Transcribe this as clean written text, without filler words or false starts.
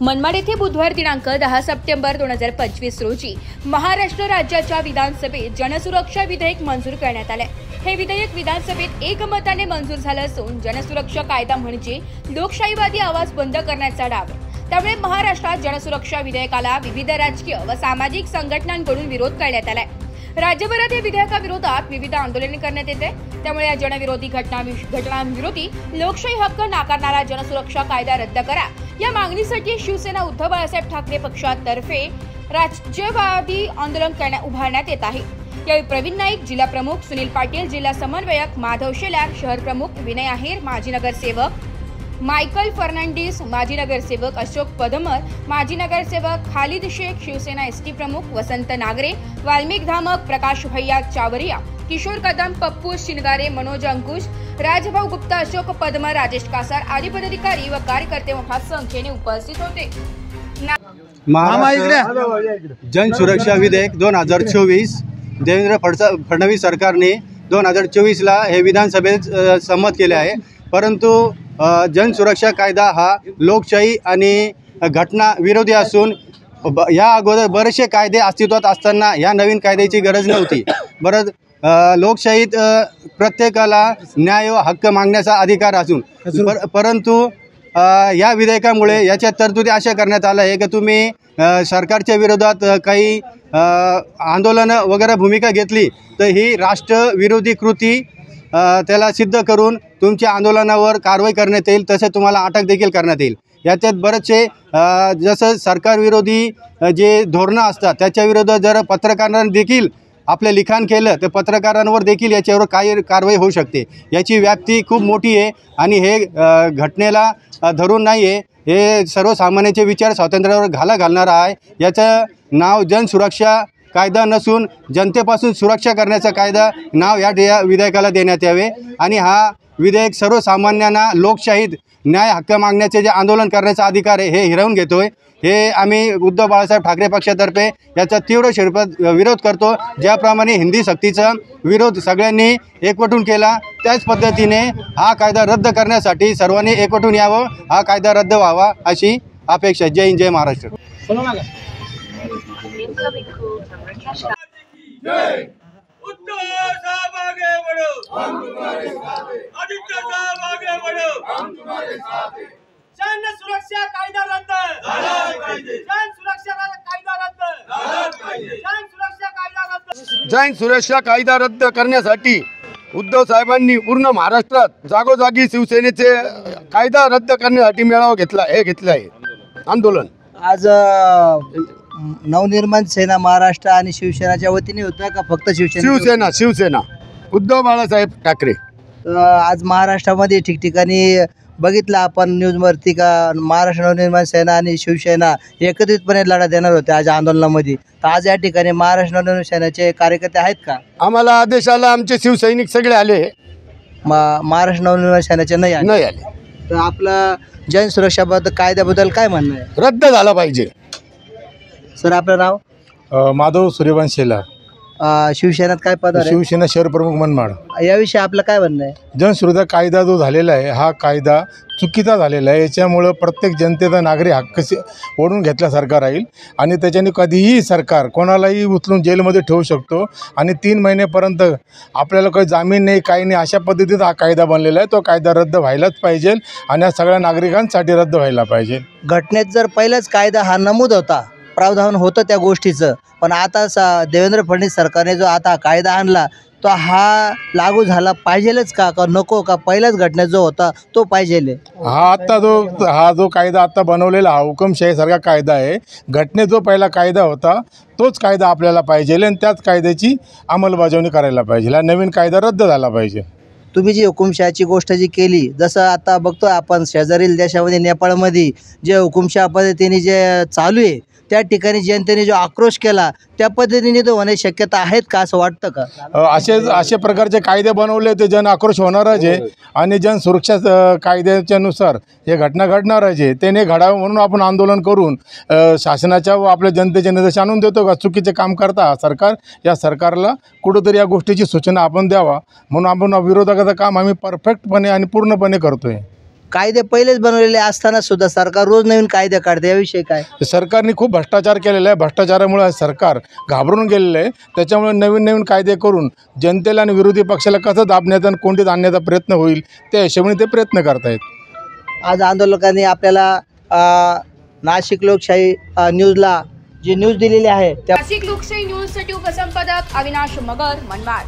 मनमाड येथे बुधवार दिनांक 10 सप्टेंबर 2025 रोजी महाराष्ट्र राज्याच्या विधानसभेत जनसुरक्षा विधेयक मंजूर करण्यात आले। हे विधेयक विधानसभेत एकमताने मंजूर झाले असून जनसुरक्षा कायदा म्हणजे लोकशाहीवादी आवाज बंद करण्याचा डाव आहे। त्यामुळे महाराष्ट्रात जनसुरक्षा विधेयकाला विविध राजकीय व सामाजिक संघटनांकडून विरोध करण्यात आलाय। राज्यभरात या विधेयकाविरोधात विविध आंदोलने करण्यात येते। त्यामुळे या जनविरोधी घटनांविरोधी लोकशाही हक्क नाकारणारा जनसुरक्षा कायदा रद्द करा या मागणीसाठी शिवसेना उद्धव बाळासाहेब ठाकरे पक्षातर्फे राज्यव्यापी आंदोलन उभारण्यात येत आहे। यावेळी प्रवीण नाईक जिल्हा प्रमुख, सुनील पाटील जिल्हा समन्वयक, माधव शेलार शहर प्रमुख, विनय आहेर माजी नगरसेवक, मायकल फर्नांडिस माजी नगरसेवक, अशोक पदमर माजी नगरसेवक, खालिद शेख शिवसेना एसटी प्रमुख, वसंत नागरे, वाल्मिक धामक, प्रकाश भैया चावरिया, किशोर कदम, पप्पू शिनगारे, मनोज अंकुश, राजभाऊ गुप्ता, अशोक पदमर, राजेश कासार आदी पदाधिकारी व कार्यकर्ते मोठ्या संख्येने उपस्थित होते। जन सुरक्षा विधेयक 2024 देवेंद्र फडणवीस सरकारने 2024 ला हे विधानसभेत संमत केले आहे। परंतु जन सुरक्षा कायदा हा लोकशाही आणि घटना विरोधी असून या अगोदर बरेचसे कायदे अस्तित्वात असताना या नवीन कायद्याची गरज नव्हती। लोकशाहीत प्रत्येकाला न्याय व हक्क मागण्याचा अधिकार असून परंतु या विधेयकामुळे याच्या तरतुदी अशा करण्यात आल्या आहे की तुम्ही सरकारच्या विरोधात काही आंदोलन वगैरे भूमिका घेतली तर ही राष्ट्रविरोधी कृती त्याला सिद्ध करून तुमच्या आंदोलनावर कारवाई करण्यात येईल, तसे तुम्हाला अटक देखील करण्यात येईल। याच्यात बरेचसे जसं सरकारविरोधी जे धोरणं असतात त्याच्या विरोधात जर पत्रकारांनी देखील आपले लिखाण केलं तर पत्रकारांवर देखील याच्यावर काही कारवाई होऊ शकते। याची व्याप्ती खूप मोठी आहे आणि हे घटनेला धरून नाही आहे, हे सर्वसामान्यांचे विचार स्वातंत्र्यावर घाला घालणारा आहे। याचं नाव जन सुरक्षा कायदा नसून जनतेपासून सुरक्षा करण्याचा कायदा नाव या विधेयकाला देण्यात यावे आणि हा विधेयक सर्वसामान्यांना लोकशाहीत न्याय हक्क मागण्याचे जे आंदोलन करण्याचा अधिकार आहे हे हिरावून घेतोय। हे आम्ही उद्धव बाळासाहेब ठाकरे पक्षातर्फे याचा तीव्र स्वरूपात विरोध करतो। ज्याप्रमाणे हिंदी सक्तीचा विरोध सगळ्यांनी एकवटून केला त्याच पद्धतीने हा कायदा रद्द करण्यासाठी सर्वांनी एकवटून यावं, हा कायदा रद्द व्हावा अशी अपेक्षा। जय हिंद, जय महाराष्ट्र। उद्धव साहब आगे बढ़ो, हम तुम्हारे साथ हैं। आदित्य साहब आगे बढ़ो, हम तुम्हारे साथ हैं। जन सुरक्षा कायदा रद्द झाला पाहिजे, जन सुरक्षा कायदा रद्द झाला पाहिजे, जन सुरक्षा कायदा रद्द। जन सुरक्षा कायदा रद्द करण्यासाठी उद्धव साहेबांनी पूर्ण महाराष्ट्रात जागोजागी शिवसेनेचे कायदा रद्द करण्यासाठी मेळावा घेतला आहे आंदोलन। आज नवनिर्माण सेना महाराष्ट्र आणि शिवसेनाच्या वतीने होता का फक्त शिवसेना उद्धव बाळासाहेब ठाकरे। आज महाराष्ट्रामध्ये ठिकठिकाणी बघितलं आपण न्यूजवरती का महाराष्ट्र नवनिर्माण सेना आणि शिवसेना एकत्रितपणे लढा देणार होते आज आंदोलनामध्ये। तर आज या ठिकाणी महाराष्ट्र नवनिर्माण सेनेचे कार्यकर्ते आहेत का? आम्हाला आदेशाला आमचे शिवसैनिक सगळे आले, महाराष्ट्र नवनिर्माण सेनेचे नाही आले। तर आपलं जन सुरक्षाबद्दल कायद्याबद्दल काय म्हणणं आहे? रद्द झाला पाहिजे। सर आपलं नाव? माधव सूर्यवंश शेलार, शिवसेनेत काय पद आहे? शिवसेना शहर प्रमुख मनमाड। याविषयी आपलं काय म्हणणं आहे? जनसुरक्षा कायदा जो झालेला आहे हा कायदा चुकीचा झालेला आहे। याच्यामुळं प्रत्येक जनतेचा नागरी हक्क ओढून घेतल्यासारखा राहील आणि त्याच्याने कधीही सरकार कोणालाही उचलून जेलमध्ये ठेवू शकतो आणि 3 महिन्यापर्यंत आपल्याला काही जामीन नाही, काही नाही, अशा पद्धतीचा हा कायदा बनलेला आहे। तो कायदा रद्द व्हायलाच पाहिजे आणि या सगळ्या नागरिकांसाठी रद्द व्हायला पाहिजे। घटनेत जर पहिलाच कायदा हा नमूद होता, प्रावधान होतं त्या गोष्टीचं, पण आता देवेंद्र फडणवीस सरकारने जो आता कायदा आणला तो हा लागू झाला पाहिजेलच का नको का पहिल्याच घटनेत जो होता तो पाहिजे? हा जो कायदा आता बनवलेला हा हुकुमशाहीसारखा कायदा आहे। घटनेत जो पहिला कायदा होता तोच कायदा आपल्याला पाहिजे आणि त्याच कायद्याची अंमलबजावणी करायला पाहिजे। हा नवीन कायदा रद्द झाला पाहिजे। तुम्ही जी हुकुमशहाची गोष्ट जी केली, जसं आता बघतो आपण शेजारील देशामध्ये नेपाळमध्ये जे हुकुमशहा पद्धतीने जे चालू आहे त्या ठिकाणी जनतेने जो आक्रोश केला त्या पद्धतीने तो होण्याची शक्यता आहेत का असं वाटतं का? असे प्रकारचे कायदे बनवले ते जन आक्रोश होणारच आहे आणि जन सुरक्षा कायद्याच्या नुसार हे घटना घडणारच आहे। त्याने घडावं म्हणून आपण आंदोलन करून शासनाच्या व आपल्या जनतेचे निर्देश आणून देतो का चुकीचे काम करता सरकार, या सरकारला कुठंतरी या गोष्टीची सूचना आपण द्यावा म्हणून आपण विरोधकाचं काम आम्ही परफेक्टपणे आणि पूर्णपणे करतोय। कायदे पहिलेच बनवलेले असताना सुद्धा सरकार रोज नवीन कायदे काढते, याविषयी काय? सरकारने खूप भ्रष्टाचार केलेला आहे. भ्रष्टाचारामुळे सरकार घाबरून गेलेलं आहे. त्याच्यामुळे नवीन नवीन कायदे करून जनतेला आणि विरोधी पक्षाला कसं दाबण्याचा आणि कोणत्यात आणण्याचा प्रयत्न होईल त्या हिशोबाने ते प्रयत्न करतायत. आज आंदोलकांनी आपल्याला नाशिक लोकशाही न्यूजला जी न्यूज दिलेली आहे त्या नाशिक लोकशाही न्यूजसाठी उपसंपादक अविनाश मगर, मनमाड.